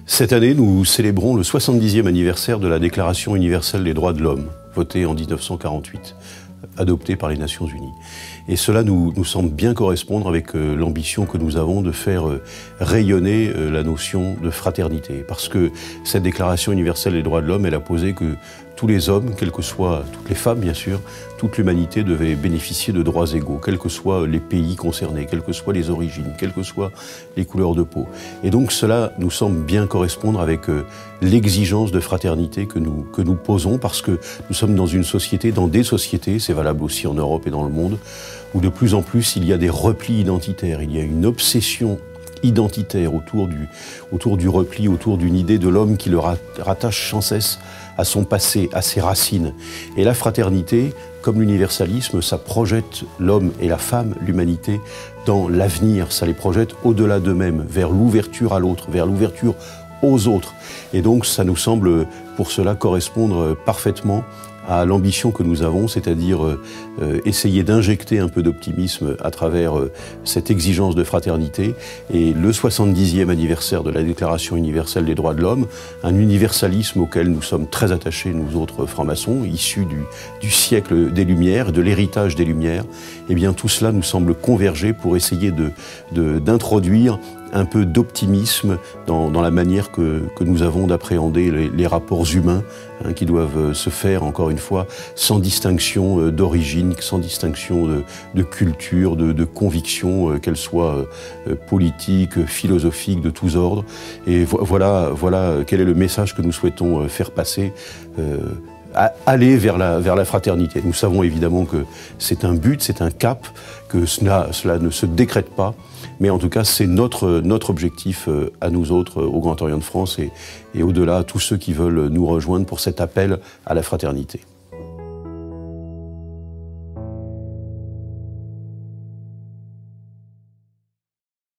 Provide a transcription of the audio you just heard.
Cette année, nous célébrons le 70e anniversaire de la Déclaration universelle des droits de l'homme, votée en 1948, adoptée par les Nations Unies. Et cela nous semble bien correspondre avec l'ambition que nous avons de faire rayonner la notion de fraternité. Parce que cette Déclaration universelle des droits de l'homme, elle a posé que tous les hommes, quelles que soient, toutes les femmes bien sûr, toute l'humanité devait bénéficier de droits égaux, quels que soient les pays concernés, quelles que soient les origines, quelles que soient les couleurs de peau. Et donc cela nous semble bien correspondre avec l'exigence de fraternité que nous posons, parce que nous sommes dans une société, dans des sociétés, c'est valable aussi en Europe et dans le monde, où de plus en plus il y a des replis identitaires, il y a une obsession identitaire autour du repli, autour d'une idée de l'homme qui le rattache sans cesse à son passé, à ses racines. Et la fraternité, comme l'universalisme, ça projette l'homme et la femme, l'humanité, dans l'avenir. Ça les projette au-delà d'eux-mêmes, vers l'ouverture à l'autre, vers l'ouverture aux autres. Et donc ça nous semble pour cela correspondre parfaitement à l'ambition que nous avons, c'est-à-dire essayer d'injecter un peu d'optimisme à travers cette exigence de fraternité. Et le 70e anniversaire de la Déclaration universelle des droits de l'homme, un universalisme auquel nous sommes très attachés, nous autres francs-maçons, issus du siècle des Lumières, de l'héritage des Lumières, eh bien tout cela nous semble converger pour essayer d'introduire un peu d'optimisme dans la manière que nous avons d'appréhender les rapports humains, qui doivent se faire, encore une fois, sans distinction d'origine, sans distinction de culture, de conviction, qu'elle soit politique, philosophique, de tous ordres. Et voilà quel est le message que nous souhaitons faire passer. Aller vers la fraternité. Nous savons évidemment que c'est un but, c'est un cap, que cela ne se décrète pas, mais en tout cas c'est notre objectif à nous autres au Grand Orient de France et au-delà, tous ceux qui veulent nous rejoindre pour cet appel à la fraternité.